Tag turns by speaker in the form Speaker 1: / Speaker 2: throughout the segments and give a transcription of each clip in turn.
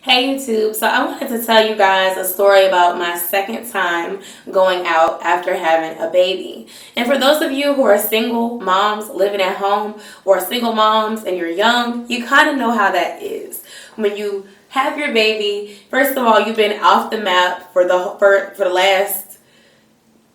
Speaker 1: Hey YouTube, so I wanted to tell you guys a story about my second time going out after having a baby. And for those of you who are single moms living at home or single moms and you're young, you kind of know how that is. When you have your baby, first of all, you've been off the map for the last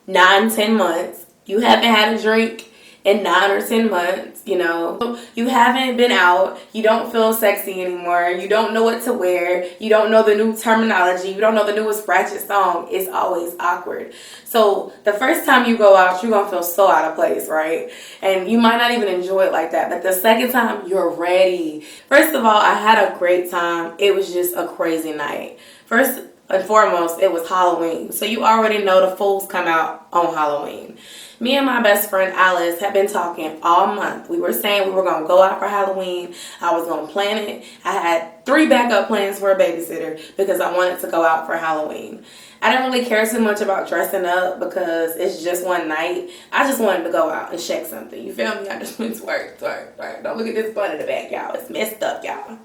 Speaker 1: 9, 10 months. You haven't had a drink in 9 or 10 months, you haven't been out, you don't feel sexy anymore, you don't know what to wear, you don't know the new terminology, you don't know the newest ratchet song. It's always awkward. So the first time you go out, you're gonna feel so out of place, right? And you might not even enjoy it like that, but the second time you're ready. First of all, I had a great time. It was just a crazy night. First and foremost, it was Halloween, so you already know the fools come out on Halloween. Me and my best friend Alice have been talking all month. We were saying we were going to go out for Halloween. I was going to plan it. I had 3 backup plans for a babysitter because I wanted to go out for Halloween. I didn't really care too much about dressing up because it's just one night. I just wanted to go out and check something. You feel me? I just went to work. Don't look at this bun in the back, y'all. It's messed up, y'all.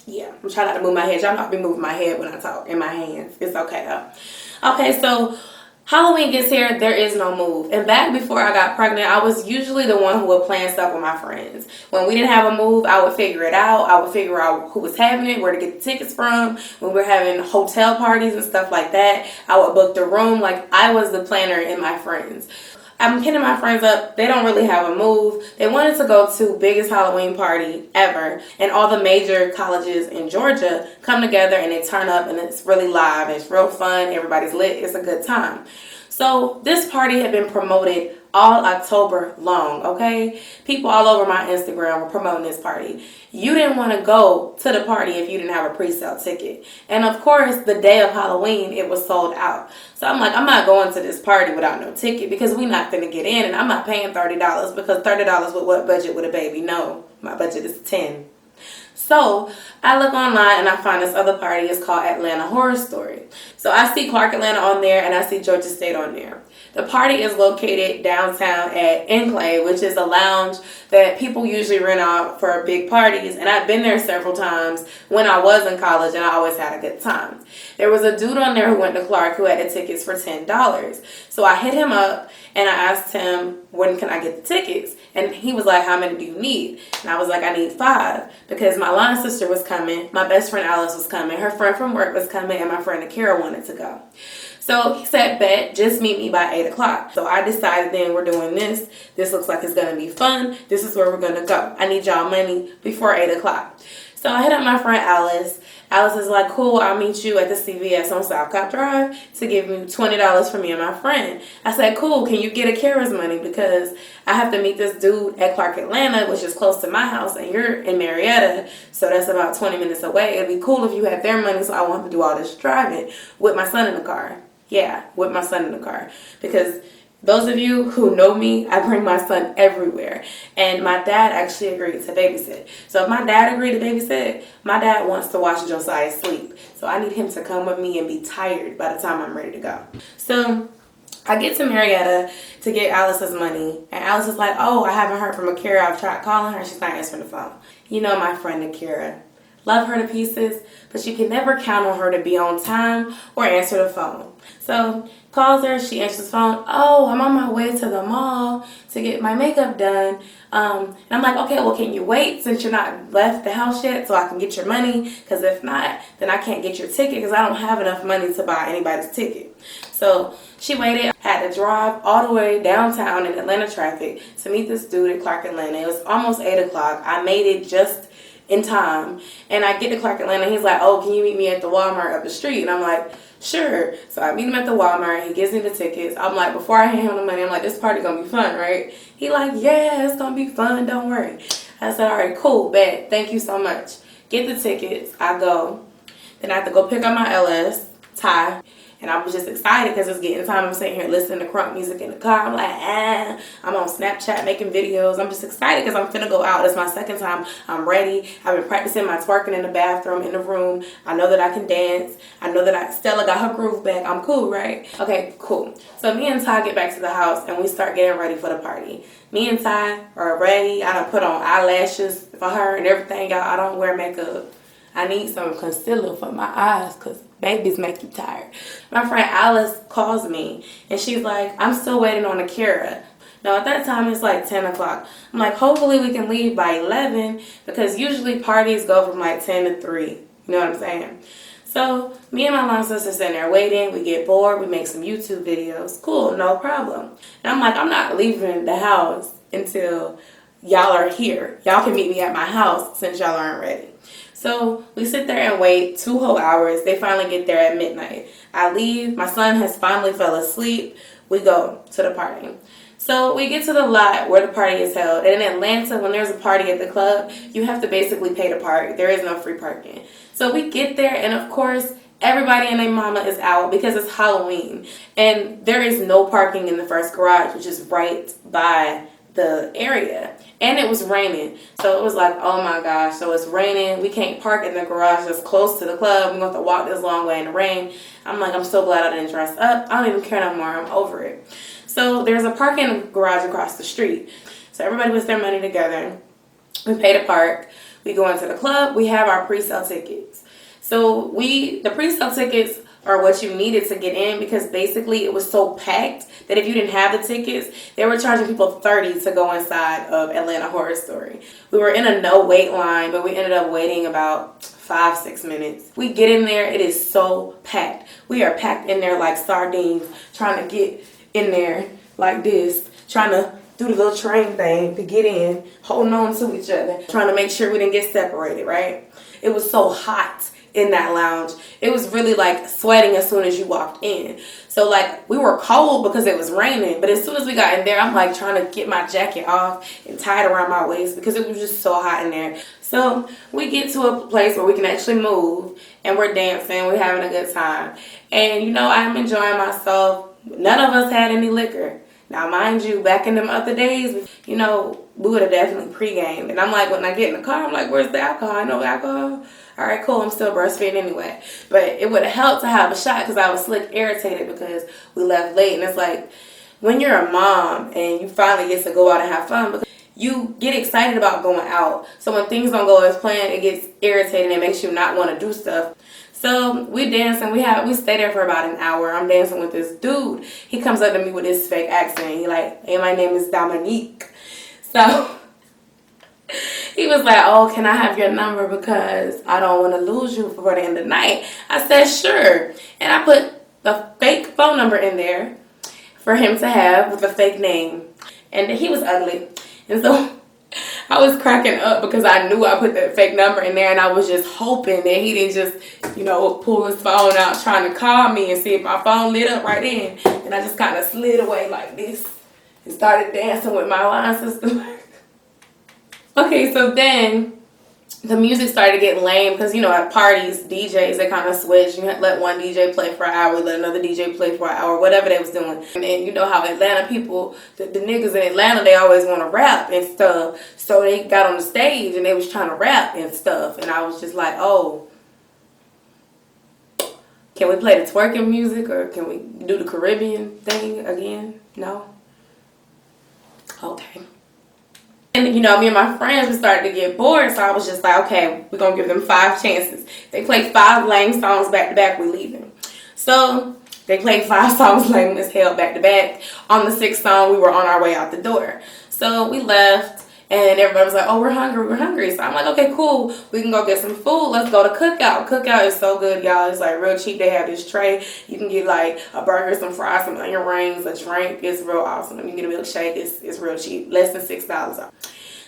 Speaker 1: Yeah, I'm trying not to move my head. Y'all know I be moving my head when I talk in my hands. It's okay though. Okay, so Halloween gets here, there is no move. And back before I got pregnant, I was usually the one who would plan stuff with my friends. When we didn't have a move, I would figure it out. I would figure out who was having it, where to get the tickets from. When we were having hotel parties and stuff like that, I would book the room. Like, I was the planner in my friends. I'm hitting my friends up. They don't really have a move. They wanted to go to biggest Halloween party ever. And all the major colleges in Georgia come together and they turn up and it's really live. It's real fun. Everybody's lit. It's a good time. So this party had been promoted all October long, okay? People all over my Instagram were promoting this party. You didn't want to go to the party if you didn't have a pre-sale ticket. And of course, the day of Halloween, it was sold out. So I'm like, I'm not going to this party without no ticket because we're not going to get in and I'm not paying $30 because $30 with what budget with a baby? No, my budget is 10. So I look online and I find this other party. It's called Atlanta Horror Story. So I see Clark Atlanta on there and I see Georgia State on there. The party is located downtown at Enclave, which is a lounge that people usually rent out for big parties. And I've been there several times when I was in college and I always had a good time. There was a dude on there who went to Clark who had the tickets for $10. So I hit him up and I asked him, when can I get the tickets? And he was like, how many do you need? And I was like, I need 5 because my line sister was coming, my best friend Alice was coming, her friend from work was coming, and my friend Akira wanted to go. So he said, bet, just meet me by 8 o'clock. So I decided then we're doing this. This looks like it's going to be fun. This is where we're going to go. I need y'all money before 8 o'clock. So I hit up my friend Alice. Alice is like, cool, I'll meet you at the CVS on South Cop Drive to give you $20 for me and my friend. I said, cool, can you get Akira's money? Because I have to meet this dude at Clark Atlanta, which is close to my house, and you're in Marietta, so that's about 20 minutes away. It'd be cool if you had their money so I won't have to do all this driving with my son in the car. Yeah, with my son in the car. Because those of you who know me, I bring my son everywhere. And my dad actually agreed to babysit. So if my dad agreed to babysit, my dad wants to watch Josiah sleep. So I need him to come with me and be tired by the time I'm ready to go. So I get to Marietta to get Alice's money. And Alice is like, oh, I haven't heard from Akira. I've tried calling her. She's not answering the phone. You know my friend Akira. Love her to pieces, but you can never count on her to be on time or answer the phone. So calls her, she answers the phone. Oh, I'm on my way to the mall to get my makeup done. And I'm like, okay, well, can you wait since you're not left the house yet so I can get your money? Because if not, then I can't get your ticket because I don't have enough money to buy anybody's ticket. So she waited, had to drive all the way downtown in Atlanta traffic to meet this dude at Clark Atlanta. It was almost 8 o'clock. I made it just in time. And I get to Clark Atlanta. He's like, oh, can you meet me at the Walmart up the street? And I'm like, sure. So I meet him at the Walmart. He gives me the tickets. I'm like, before I hand him the money, I'm like, this party gonna be fun, right? He like, yeah, it's gonna be fun. Don't worry. I said, all right, cool, bet. Thank you so much. Get the tickets. I go. Then I have to go pick up my LS tie. And I was just excited because it's getting time. I'm sitting here listening to crunk music in the car. I'm like, I'm on Snapchat making videos. I'm just excited because I'm finna go out. It's my second time. I'm ready. I've been practicing my twerking in the bathroom, in the room. I know that I can dance. I know that Stella got her groove back. I'm cool, right? Okay, cool. So me and Ty get back to the house and we start getting ready for the party. Me and Ty are ready. I done put on eyelashes for her and everything, y'all. I don't wear makeup. I need some concealer for my eyes because babies make you tired. My friend Alice calls me and she's like, I'm still waiting on Akira. Now at that time it's like 10 o'clock. I'm like, hopefully we can leave by 11 because usually parties go from like 10 to 3. You know what I'm saying? So me and my mom sister sitting there waiting. We get bored. We make some YouTube videos. Cool, no problem. And I'm like, I'm not leaving the house until y'all are here. Y'all can meet me at my house since y'all aren't ready. So we sit there and wait 2 whole hours. They finally get there at midnight. I leave. My son has finally fell asleep. We go to the party. So we get to the lot where the party is held. And in Atlanta, when there's a party at the club, you have to basically pay to park. There is no free parking. So we get there, and of course, everybody and their mama is out because it's Halloween. And there is no parking in the first garage, which is right by the area. And it was raining. So it was like, oh my gosh, so it's raining. We can't park in the garage that's close to the club. We're going to have to walk this long way in the rain. I'm like, I'm so glad I didn't dress up. I don't even care no more. I'm over it. So there's a parking garage across the street. So everybody puts their money together. We pay to park. We go into the club. We have our pre-sale tickets. So the pre-sale tickets are what you needed to get in because basically it was so packed that if you didn't have the tickets, they were charging people $30 to go inside of Atlanta Horror Story. We were in a no wait line, but we ended up waiting about 5-6 minutes. We get in there. It is so packed. We are packed in there like sardines, trying to get in there like this, trying to do the little train thing to get in, holding on to each other, trying to make sure we didn't get separated, right? It was so hot in that lounge. It was really like sweating as soon as you walked in. So like we were cold because it was raining, but as soon as we got in there, I'm like trying to get my jacket off and tie it around my waist because it was just so hot in there. So we get to a place where we can actually move and we're dancing, we're having a good time. And you know, I'm enjoying myself. None of us had any liquor. Now, mind you, back in them other days, you know, we would have definitely pre-gamed. And I'm like, when I get in the car, I'm like, where's the alcohol? I know alcohol. All right, cool. I'm still breastfeeding anyway. But it would have helped to have a shot because I was slick irritated because we left late. And it's like, when you're a mom and you finally get to go out and have fun, because you get excited about going out. So when things don't go as planned, it gets irritating. It makes you not want to do stuff. So we dance and we stay there for about an hour. I'm dancing with this dude. He comes up to me with this fake accent. He like, hey, my name is Dominique. So he was like, oh, can I have your number because I don't want to lose you for the end of the night. I said, sure. And I put a fake phone number in there for him to have with a fake name. And he was ugly. And so I was cracking up because I knew I put that fake number in there and I was just hoping that he didn't just, you know, pull his phone out trying to call me and see if my phone lit up right then. And I just kind of slid away like this and started dancing with my line sister. Okay, so then the music started getting lame because, you know, at parties, DJs, they kind of switch. You let one DJ play for an hour, let another DJ play for an hour, whatever they was doing. And you know how Atlanta people, the niggas in Atlanta, they always want to rap and stuff. So they got on the stage and they was trying to rap and stuff. And I was just like, oh, can we play the twerking music or can we do the Caribbean thing again? No? Okay. And, you know, me and my friends, we started to get bored, so I was just like, okay, we're going to give them 5 chances. They played 5 lame songs back to back, we leaving. So they played 5 songs lame as hell back to back. On the 6th song, we were on our way out the door. So we left, and everybody was like, oh, we're hungry. So I'm like, okay, cool. We can go get some food. Let's go to Cookout. Cookout is so good, y'all. It's like real cheap. They have this tray. You can get like a burger, some fries, some onion rings, a drink. It's real awesome. You can get a milkshake. It's real cheap. Less than $6.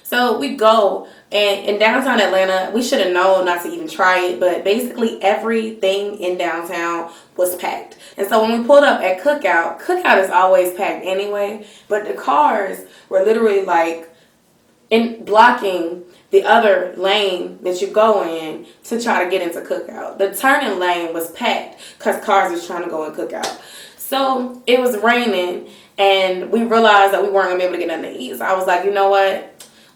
Speaker 1: So we go, and in downtown Atlanta, we should have known not to even try it, but basically everything in downtown was packed. And so when we pulled up at Cookout is always packed anyway, but the cars were literally like blocking the other lane that you go in to try to get into Cookout. The turning lane was packed because cars was trying to go in Cookout. So it was raining, and we realized that we weren't going to be able to get nothing to eat. So I was like, you know what?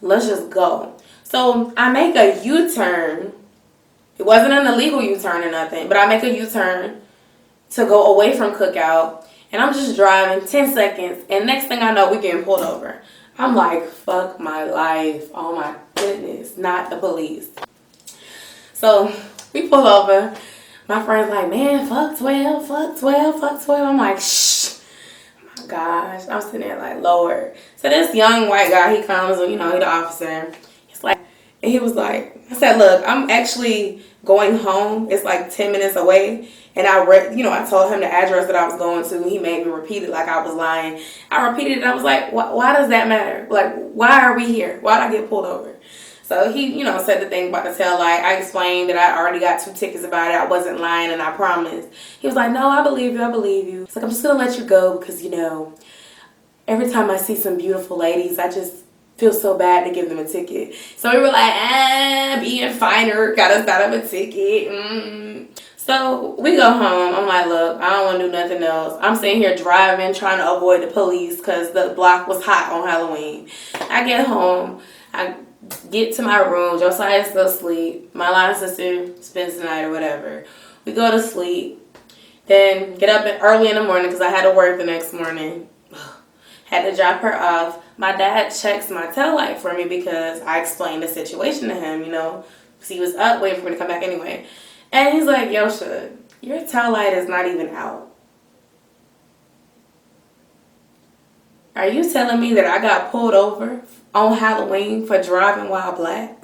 Speaker 1: Let's just go. So I make a U-turn. It wasn't an illegal U-turn or nothing, but I make a U-turn to go away from Cookout. And I'm just driving 10 seconds. And next thing I know, we're getting pulled over. I'm like, fuck my life. Oh my goodness. Not the police. So we pull over. My friend's like, man, fuck 12, fuck 12, fuck 12. I'm like, shh. Oh my gosh. I'm sitting there like, Lord. So this young white guy, he comes, you know, he's the officer. He's like, and he was like, I said, look, I'm actually going home. It's like 10 minutes away. And I told him the address that I was going to. He made me repeat it like I was lying. I repeated it. I was like, why does that matter? Like, why are we here? Why did I get pulled over? So he, said the thing about the tail light. I explained that I already got 2 tickets about it. I wasn't lying and I promised. He was like, no, I believe you. I believe you. It's like, I'm just going to let you go because, every time I see some beautiful ladies, I just feel so bad to give them a ticket. So we were like, being finer, got us out of a ticket. So we go home. I'm like, look, I don't want to do nothing else. I'm sitting here driving, trying to avoid the police because the block was hot on Halloween. I get home. I get to my room. Josiah's still asleep. My line sister spends the night or whatever. We go to sleep. Then get up early in the morning because I had to work the next morning. Had to drop her off. My dad checks my tail light for me because I explained the situation to him, because he was up waiting for me to come back anyway. And he's like, Yosha, your tail light is not even out. Are you telling me that I got pulled over on Halloween for driving while black?